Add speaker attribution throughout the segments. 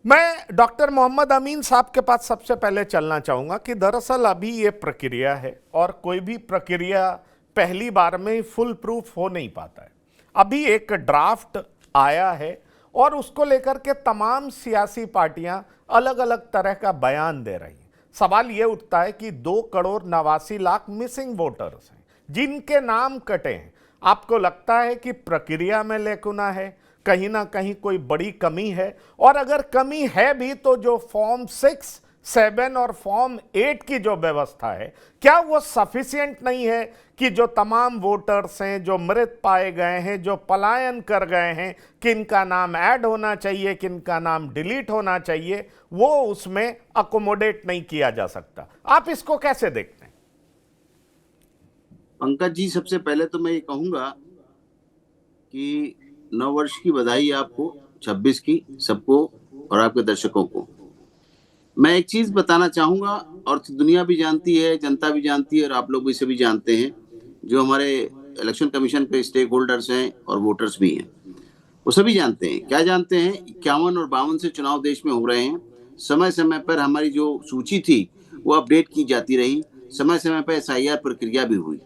Speaker 1: मैं डॉक्टर मोहम्मद अमीन साहब के पास सबसे पहले चलना चाहूँगा कि दरअसल अभी ये प्रक्रिया है और कोई भी प्रक्रिया पहली बार में ही फुल प्रूफ हो नहीं पाता है। अभी एक ड्राफ्ट आया है और उसको लेकर के तमाम सियासी पार्टियां अलग अलग तरह का बयान दे रही हैं। सवाल ये उठता है कि 2 करोड़ 89 लाख मिसिंग वोटर्स हैं जिनके नाम कटे हैं। आपको लगता है कि प्रक्रिया में लेकुना है, कहीं ना कहीं कोई बड़ी कमी है? और अगर कमी है भी तो जो फॉर्म 6, 7 और फॉर्म 8 की जो व्यवस्था है, क्या वो सफिशिएंट नहीं है कि जो तमाम वोटर्स हैं, जो मृत पाए गए हैं, जो पलायन कर गए हैं, किनका नाम ऐड होना चाहिए, किनका नाम डिलीट होना चाहिए, वो उसमें अकोमोडेट नहीं किया जा सकता? आप इसको कैसे देखते हैं?
Speaker 2: पंकज जी, सबसे पहले तो मैं ये कहूंगा कि नव वर्ष की बधाई आपको, 26 की सबको और आपके दर्शकों को। मैं एक चीज बताना चाहूंगा, और दुनिया भी जानती है, जनता भी जानती है, और आप लोग भी सभी जानते हैं, जो हमारे इलेक्शन कमीशन के स्टेक होल्डर्स हैं और वोटर्स भी हैं, वो सभी जानते हैं। क्या जानते हैं? 51 और 52 से चुनाव देश में हो रहे हैं। समय समय पर हमारी जो सूची थी वो अपडेट की जाती रही। समय समय पर एसआईआर प्रक्रिया भी हुई,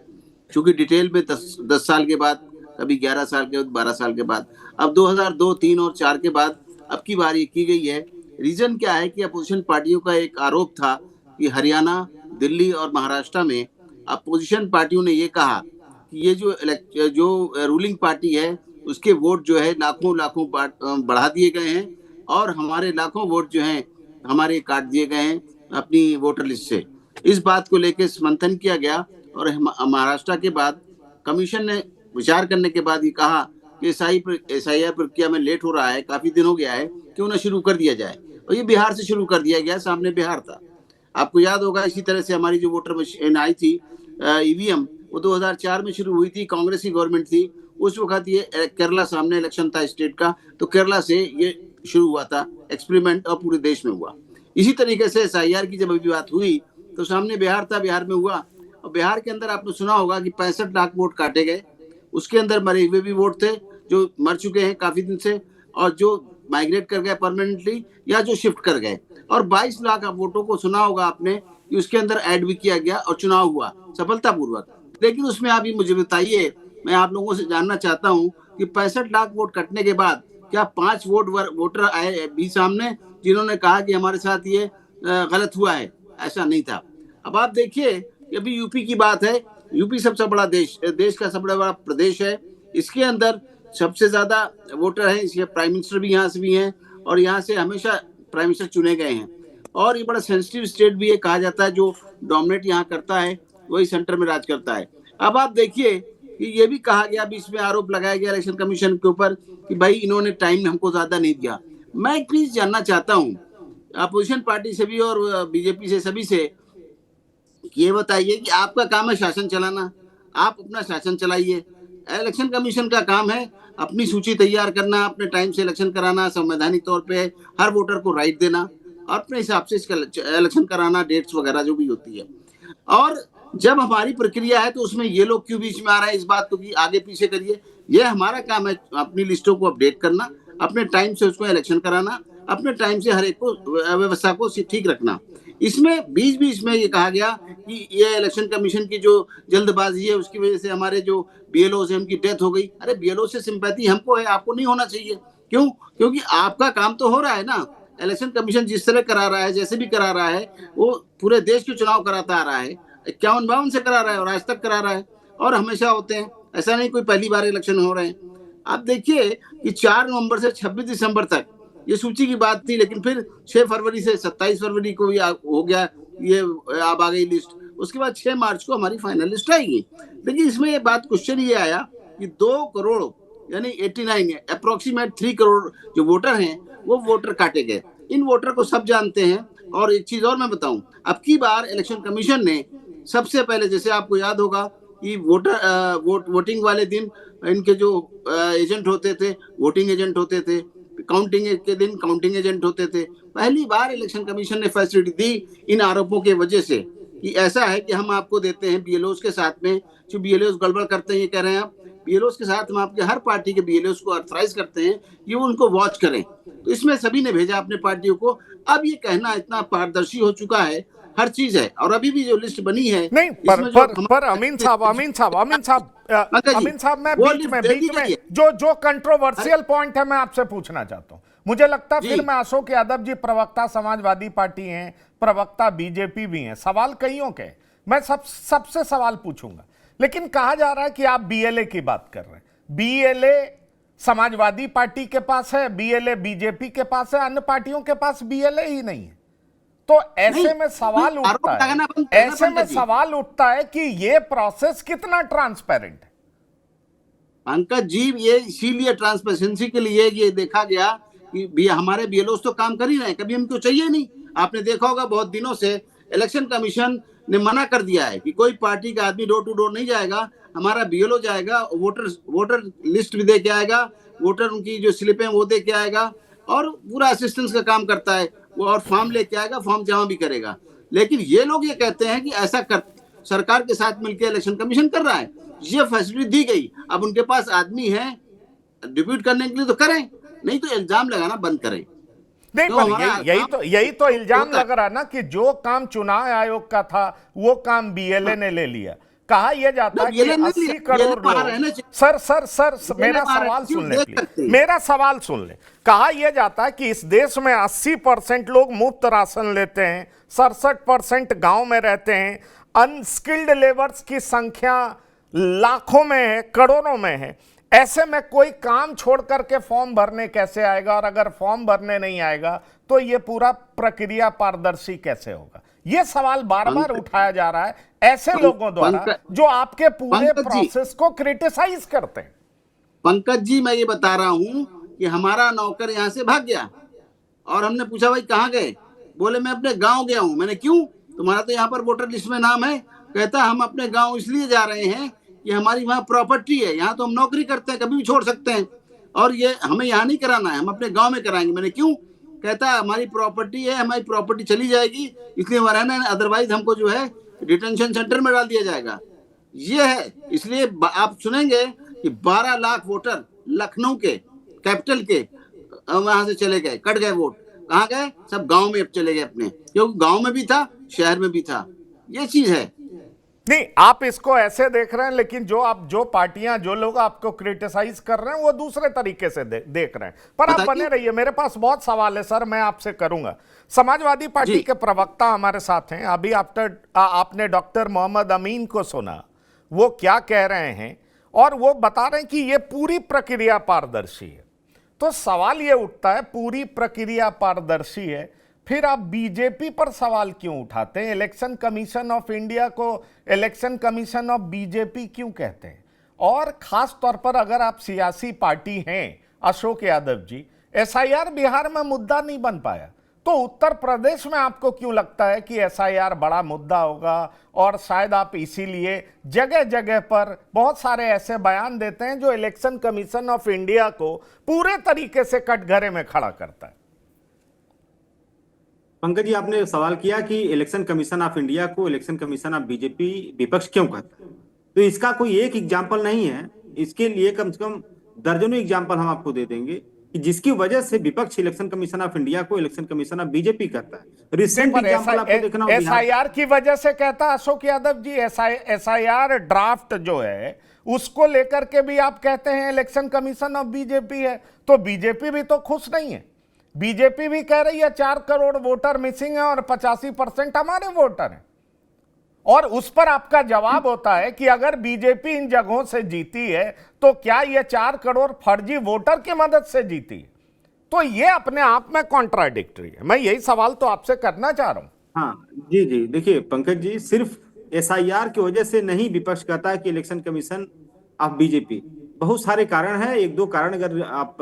Speaker 2: क्योंकि डिटेल में 10 साल के बाद, कभी 11 साल के बाद, 12 साल के बाद, अब 2002, 3 और 4 के बाद अब की बार ये की गई है। रीजन क्या है कि अपोजिशन पार्टियों का एक आरोप था कि हरियाणा, दिल्ली और महाराष्ट्र में अपोजिशन पार्टियों ने ये कहा कि ये जो रूलिंग पार्टी है उसके वोट जो है लाखों लाखों बढ़ा दिए गए हैं, और हमारे लाखों वोट जो हैं हमारे काट दिए गए हैं अपनी वोटर लिस्ट से। इस बात को लेकर मंथन किया गया, और महाराष्ट्र के बाद कमीशन ने विचार करने के बाद ये कहा कि एसआईआर प्रक्रिया में लेट हो रहा है, काफी दिन हो गया है, क्यों ना शुरू कर दिया जाए। और ये बिहार से शुरू कर दिया गया, सामने बिहार था। आपको याद होगा, इसी तरह से हमारी जो वोटर मशीन आई थी, ईवीएम, वो 2004 में शुरू हुई थी, कांग्रेस की गवर्नमेंट थी उस वक्त। ये केरला सामने इलेक्शन था स्टेट का, तो केरला से ये शुरू हुआ था एक्सपेरिमेंट, और पूरे देश में हुआ। इसी तरीके से एसआईआर की जब अभी बात हुई तो सामने बिहार था, बिहार में हुआ। और बिहार के अंदर आपने सुना होगा कि 65 लाख वोट काटे गए। उसके अंदर मरे हुए भी वोट थे, जो मर चुके हैं काफी दिन से, और जो माइग्रेट कर गए परमानेंटली, या जो शिफ्ट कर गए। और 22 लाख वोटों को सुना होगा आपने कि उसके अंदर ऐड भी किया गया और चुनाव हुआ सफलतापूर्वक। लेकिन उसमें आप ये मुझे बताइए, मैं आप लोगों से जानना चाहता हूं कि 65 लाख वोट कटने के बाद क्या 5 वोटर आए भी सामने जिन्होंने कहा कि हमारे साथ ये गलत हुआ है? ऐसा नहीं था। अब आप देखिए, अभी यूपी की बात है। यूपी सबसे बड़ा देश का सबसे बड़ा प्रदेश है। इसके अंदर सबसे ज्यादा वोटर है, इसके प्राइम मिनिस्टर भी यहाँ से भी हैं, और यहाँ से हमेशा प्राइम मिनिस्टर चुने गए हैं। और ये बड़ा सेंसिटिव स्टेट भी है, कहा जाता है जो डोमिनेट यहाँ करता है वही सेंटर में राज करता है। अब आप देखिए कि ये भी कहा गया, अभी इसमें आरोप लगाया गया इलेक्शन कमीशन के ऊपर कि भाई इन्होंने टाइम हमको ज्यादा नहीं दिया। मैं एक चीज जानना चाहता हूँ अपोजिशन पार्टी से भी और बीजेपी से, सभी से, ये बताइए कि आपका काम है शासन चलाना, आप अपना शासन चलाइए। इलेक्शन कमीशन का काम है अपनी सूची तैयार करना, अपने टाइम से इलेक्शन कराना, संवैधानिक तौर पे हर वोटर को राइट देना, और अपने हिसाब से इसका इलेक्शन कराना, डेट्स वगैरह जो भी होती है। और जब हमारी प्रक्रिया है तो उसमें ये लोग क्यों बीच में आ रहा है? इस बात को कि आगे पीछे करिए। ये हमारा काम है अपनी लिस्टों को अपडेट करना, अपने टाइम से उसको इलेक्शन कराना, अपने टाइम से हर एक को व्यवस्था को ठीक रखना। इसमें बीच बीच में ये कहा गया कि ये इलेक्शन कमीशन की जो जल्दबाजी है उसकी वजह से हमारे जो बीएलओ से उनकी डेथ हो गई। अरे बीएलओ से सिंपैथी हमको है, आपको नहीं होना चाहिए। क्यों? क्योंकि आपका काम तो हो रहा है ना। इलेक्शन कमीशन जिस तरह करा रहा है, जैसे भी करा रहा है, वो पूरे देश के चुनाव कराता आ रहा है, 51-52 से करा रहा है और आज तक करा रहा है, और हमेशा होते हैं। ऐसा नहीं कोई पहली बार इलेक्शन हो रहे हैं। आप देखिए कि 4 नवंबर से 26 दिसंबर तक ये सूची की बात थी, लेकिन फिर 6 फरवरी से 27 फरवरी को ये हो गया, ये अब आ गई लिस्ट। उसके बाद 6 मार्च को हमारी फाइनल लिस्ट आएगी। लेकिन इसमें ये बात क्वेश्चन ये आया कि 2 करोड़ यानी 89 अप्रोक्सीमेट 3 करोड़ जो वोटर हैं वो वोटर काटे गए। इन वोटर को सब जानते हैं। और एक चीज और मैं बताऊं, अब की बार इलेक्शन कमीशन ने सबसे पहले, जैसे आपको याद होगा कि वोटिंग वाले दिन इनके जो एजेंट होते थे, वोटिंग एजेंट होते थे, काउंटिंग के दिन काउंटिंग एजेंट होते थे। पहली बार इलेक्शन कमीशन ने फैसिलिटी दी इन आरोपों के वजह से कि ऐसा है कि हम आपको देते हैं बीएलओ के साथ में, जो बीएलओ गड़बड़ करते हैं, ये कह रहे हैं आप बीएलओस के साथ हम आपके हर पार्टी के बीएलओस को ऑथराइज करते हैं कि वो उनको वॉच करें। तो इसमें सभी ने भेजा अपने पार्टियों को। अब ये कहना इतना पारदर्शी हो चुका है, हर चीज है, और अभी भी जो लिस्ट बनी है
Speaker 1: नहीं,
Speaker 2: इसमें जो
Speaker 1: पर अमीन साहब
Speaker 2: पंकज जी,
Speaker 1: अमीन साहब, मैं
Speaker 2: वो
Speaker 1: बीच
Speaker 2: लिस्ट
Speaker 1: में
Speaker 2: दे दी गई है।
Speaker 1: जो कंट्रोवर्शियल पॉइंट है मैं आपसे पूछना चाहता हूं। मुझे लगता है
Speaker 2: जी।
Speaker 1: फिर मैं अशोक यादव जी प्रवक्ता समाजवादी पार्टी हैं, प्रवक्ता बीजेपी भी हैं, सवाल कईयों के, मैं सबसे सवाल पूछूंगा। लेकिन कहा जा रहा है कि आप बीएलए की बात कर रहे हैं। बीएलए समाजवादी पार्टी के पास है, बीएलए बीजेपी के पास है, अन्य पार्टियों के पास बीएलए ही नहीं है। तो ऐसे
Speaker 2: नहीं,
Speaker 1: में सवाल
Speaker 2: आरोप
Speaker 1: उठता है,
Speaker 2: लगाना बंद करना,
Speaker 1: ऐसे में
Speaker 2: पंकज जी।
Speaker 1: सवाल उठता है कि ये प्रोसेस कितना ट्रांसपेरेंट है।
Speaker 2: पंकज जी, ये इसीलिए ट्रांसपेरेंसी के लिए ये देखा गया कि भी हमारे बीएलओ तो काम कर ही रहे हैं, कभी हमको चाहिए नहीं। आपने देखा होगा बहुत दिनों से इलेक्शन कमीशन ने मना कर दिया है कि कोई पार्टी का आदमी डोर टू डोर नहीं जाएगा, हमारा बीएलओ जाएगा, वोटर लिस्ट भी दे के आएगा, वोटर उनकी जो स्लिपें वो दे के आएगा, और पूरा असिस्टेंस का काम करता है वो, और फॉर्म लेके आएगा, फॉर्म जमा भी करेगा। लेकिन ये लोग ये कहते हैं कि ऐसा कर सरकार के साथ मिलकर इलेक्शन कमीशन कर रहा है, ये फैसिलिटी दी गई, अब उनके पास आदमी है डिप्यूट करने के लिए तो करें, नहीं तो इल्जाम लगाना बंद करें।
Speaker 1: नहीं,
Speaker 2: तो
Speaker 1: पर
Speaker 2: हमारा
Speaker 1: यही तो इल्जाम
Speaker 2: होता है।
Speaker 1: लग रहा ना कि जो काम चुनाव आयोग का था वो काम बीएलए ने ले लिया। कहा यह जाता है कि
Speaker 2: BLA ने
Speaker 1: 80
Speaker 2: लिया,
Speaker 1: करोड़
Speaker 2: BLA वहां
Speaker 1: लोग,
Speaker 2: रहना चाहिए।
Speaker 1: सर मेरा
Speaker 2: BLA वहां
Speaker 1: सवाल
Speaker 2: रहना
Speaker 1: सुन ले
Speaker 2: चाहिए,
Speaker 1: प्लीज,
Speaker 2: देख सकते हैं।
Speaker 1: मेरा सवाल सुन ले। कहा यह जाता है कि इस देश में 80% लोग मुफ्त राशन लेते हैं, 67% गांव में रहते हैं, अनस्किल्ड लेबर्स की संख्या लाखों में है, करोड़ों में है। ऐसे में कोई काम छोड़ करके फॉर्म भरने कैसे आएगा, और अगर फॉर्म भरने नहीं आएगा तो यह पूरा प्रक्रिया पारदर्शी कैसे होगा? यह सवाल बार बार उठाया जा रहा है ऐसे लोगों द्वारा जो आपके पूरे प्रोसेस को क्रिटिसाइज करते हैं।
Speaker 2: पंकज जी, मैं ये बता रहा हूं कि हमारा नौकर यहाँ से भाग गया, और हमने पूछा भाई कहाँ गए, बोले मैं अपने गांव गया हूं। मैंने क्यों, तुम्हारा तो यहाँ पर वोटर लिस्ट में नाम है। कहता हम अपने गांव इसलिए जा रहे हैं कि हमारी वहाँ प्रॉपर्टी है, यहाँ तो हम नौकरी करते हैं, कभी भी छोड़ सकते हैं, और ये हमें यहाँ नहीं कराना है, हम अपने गांव में कराएंगे। मैंने क्यों, कहता हमारी प्रॉपर्टी है, हमारी प्रॉपर्टी चली जाएगी इसलिए वहाँ रहना है, अदरवाइज हमको जो है डिटेंशन सेंटर में डाल दिया जाएगा। ये है, इसलिए आप सुनेंगे कि 12 लाख वोटर लखनऊ के कैपिटल के वहां से चले गए, कट गए वोट। कहाँ गए, सब गांव में अब चले गए अपने, क्योंकि गांव में भी था, शहर में भी था। ये चीज है।
Speaker 1: नहीं, आप इसको ऐसे देख रहे हैं, लेकिन जो पार्टियां, जो लोग आपको क्रिटिसाइज कर रहे हैं वो दूसरे तरीके से देख रहे हैं। पर आप बने रहिए, मेरे पास बहुत सवाल है सर, मैं आपसे करूंगा। समाजवादी पार्टी के प्रवक्ता हमारे साथ हैं। अभी आपने डॉक्टर मोहम्मद अमीन को सुना, वो क्या कह रहे हैं, और वो बता रहे हैं कि ये पूरी प्रक्रिया पारदर्शी है। तो सवाल ये उठता है, पूरी प्रक्रिया पारदर्शी है, फिर आप बीजेपी पर सवाल क्यों उठाते हैं? इलेक्शन कमीशन ऑफ इंडिया को इलेक्शन कमीशन ऑफ बीजेपी क्यों कहते हैं? और खास तौर पर अगर आप सियासी पार्टी हैं अशोक यादव जी, एसआईआर बिहार में मुद्दा नहीं बन पाया, तो उत्तर प्रदेश में आपको क्यों लगता है कि एसआईआर बड़ा मुद्दा होगा? और शायद आप इसीलिए जगह जगह पर बहुत सारे ऐसे बयान देते हैं जो इलेक्शन कमीशन ऑफ इंडिया को पूरे तरीके से कटघरे में खड़ा करता है।
Speaker 3: पंकज जी, आपने सवाल किया कि इलेक्शन कमीशन ऑफ इंडिया को इलेक्शन कमीशन ऑफ बीजेपी विपक्ष क्यों कहता है, तो इसका कोई एक एग्जाम्पल नहीं है। इसके लिए कम से कम दर्जनों एग्जाम्पल हम आपको दे देंगे कि जिसकी वजह से विपक्ष इलेक्शन कमीशन ऑफ इंडिया को इलेक्शन कमीशन ऑफ बीजेपी कहता है। रिसेंट एग्जाम्पल आपको देखना होगा,
Speaker 1: एसआईआर की वजह से कहता है अशोक यादव जी। एसआईआर ड्राफ्ट जो है उसको लेकर के भी आप कहते हैं इलेक्शन कमीशन ऑफ बीजेपी है, तो बीजेपी भी तो खुश नहीं है। बीजेपी भी कह रही है 4 करोड़ वोटर मिसिंग है और 85% हमारे वोटर हैं। और उस पर आपका जवाब होता है कि अगर बीजेपी इन जगहों से जीती है तो क्या ये 4 करोड़ फर्जी वोटर की मदद से जीती है? तो ये अपने आप में कॉन्ट्राडिक्टरी है। मैं यही सवाल तो आपसे करना चाह रहा हूं।
Speaker 3: हाँ जी जी, देखिए पंकज जी, सिर्फ एसआईआर की वजह से नहीं विपक्ष कहता है कि इलेक्शन कमीशन ऑफ बीजेपी, बहुत सारे कारण हैं। एक दो कारण अगर आप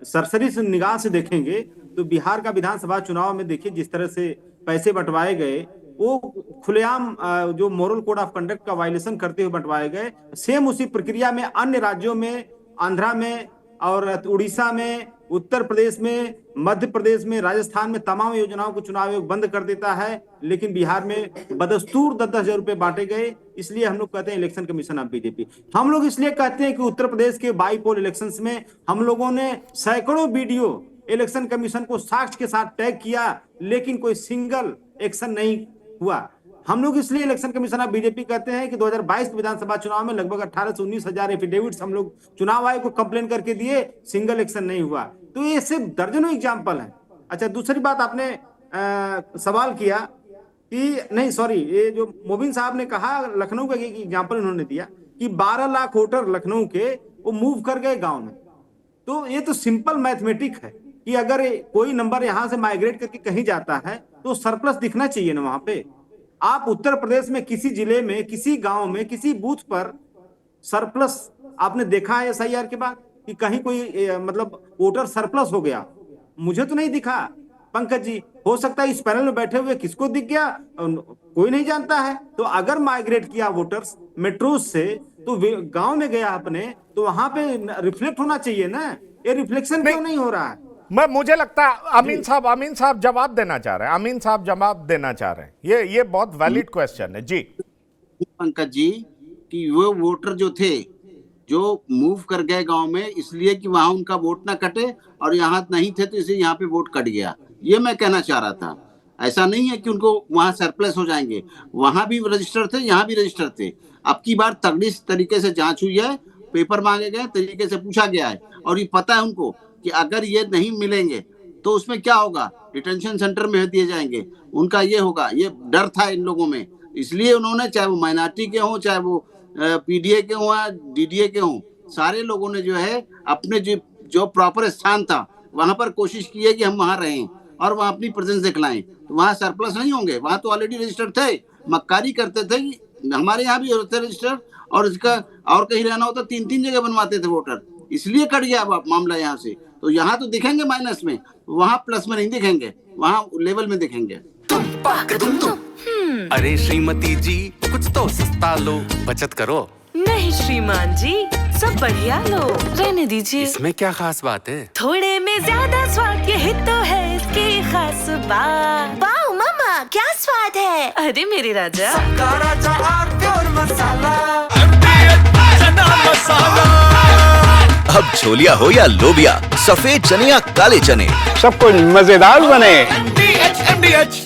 Speaker 3: सरसरी से निगाह से देखेंगे तो बिहार का विधानसभा चुनाव में देखिए जिस तरह से पैसे बंटवाए गए, वो खुलेआम जो मोरल कोड ऑफ कंडक्ट का वायलेशन करते हुए बंटवाए गए। सेम उसी प्रक्रिया में अन्य राज्यों में, आंध्रा में और उड़ीसा में, उत्तर प्रदेश में, मध्य प्रदेश में, राजस्थान में तमाम योजनाओं को चुनाव आयोग बंद कर देता है, लेकिन बिहार में बदस्तूर 10,000 रुपए बांटे गए। इसलिए हम लोग कहते हैं इलेक्शन कमीशन ऑफ बीजेपी। हम लोग इसलिए कहते हैं कि उत्तर प्रदेश के बाईपोल इलेक्शंस में हम लोगों ने सैकड़ों वीडियो इलेक्शन कमीशन को साक्ष्य के साथ टैग किया, लेकिन कोई सिंगल एक्शन नहीं हुआ। हम लोग इसलिए इलेक्शन कमीशन ऑफ बीजेपी कहते हैं कि 2022 विधानसभा चुनाव में लगभग 18 से 19 हजार एफिडेविट्स हम लोग चुनाव आयोग को कंप्लेन करके दिए, सिंगल एक्शन नहीं हुआ। तो ये सिर्फ दर्जनों एग्जाम्पल है। अच्छा, दूसरी बात आपने सवाल किया कि नहीं, सॉरी, ये जो मोबिन साहब ने कहा, लखनऊ का एक एग्जाम्पल उन्होंने दिया कि 12 लाख वोटर लखनऊ के वो मूव कर गए गांव में। तो ये तो सिंपल मैथमेटिक है कि अगर कोई नंबर यहां से माइग्रेट करके कहीं जाता है तो सरप्लस दिखना चाहिए ना वहां पे। आप उत्तर प्रदेश में किसी जिले में, किसी गांव में, किसी बूथ पर सरप्लस आपने देखा है एसआईआर के बाद कि कहीं कोई मतलब वोटर सरप्लस हो गया? मुझे तो नहीं दिखा पंकज जी। हो सकता है इस पैनल में बैठे हुए किसको दिख गया, कोई नहीं जानता है। तो अगर माइग्रेट किया वोटर्स मेट्रोज से तो गांव में गया अपने, तो वहां पे रिफ्लेक्ट होना चाहिए ना। ये रिफ्लेक्शन क्यों नहीं हो रहा है?
Speaker 1: मुझे लगता है अमीन साहब जवाब देना चाह रहे हैं। अमीन साहब जवाब देना चाह रहे हैं। ये बहुत वैलिड क्वेश्चन है जी
Speaker 2: पंकज जी, कि वो वोटर जो थे जो मूव कर गए गांव में इसलिए कि वहां उनका वोट ना कटे, और यहाँ नहीं थे तो इसलिए यहाँ पे वोट कट गया, ये मैं कहना चाह रहा था। ऐसा नहीं है कि उनको वहां सरप्लस हो जाएंगे, वहां भी रजिस्टर थे, यहाँ भी रजिस्टर थे। अब की बार तगड़ी तरीके से जांच हुई है, पेपर मांगे गए, तरीके से पूछा गया है, और ये पता है उनको कि अगर ये नहीं मिलेंगे तो उसमें क्या होगा, डिटेंशन सेंटर में दिए जाएंगे, उनका ये होगा। ये डर था इन लोगों में, इसलिए उन्होंने, चाहे वो माइनॉरिटी के हों, चाहे वो पीडीए के हों या डीडीए के हों, सारे लोगों ने जो है अपने जो प्रॉपर स्थान था वहां पर कोशिश की है कि हम वहां रहें और वहां अपनी प्रेजेंस दिखलाएं। तो वहां सरप्लस नहीं होंगे, वहां तो ऑलरेडी रजिस्टर्ड थे। मक्कारी करते थे कि हमारे यहाँ भी होते रजिस्टर, और इसका और कहीं रहना होता 3-3 जगह बनवाते थे वोटर, इसलिए कट गया मामला यहाँ से। तो यहाँ तो दिखेंगे माइनस में, वहां प्लस में नहीं दिखेंगे, वहां लेवल में दिखेंगे।
Speaker 4: अरे श्रीमती जी, कुछ तो सस्ता लो, बचत करो।
Speaker 5: नहीं श्रीमान जी, सब बढ़िया लो, रहने दीजिए।
Speaker 4: इसमें क्या खास बात है?
Speaker 5: थोड़े में ज्यादा स्वाद, यही तो है इसकी खास बात।
Speaker 6: वाओ मामा, क्या स्वाद है।
Speaker 5: अरे मेरे राजा,
Speaker 4: राजा और मसाला।
Speaker 7: अब छोलिया हो या लोबिया, सफेद चने या काले चने,
Speaker 8: सब कुछ मजेदार बने।
Speaker 4: MDH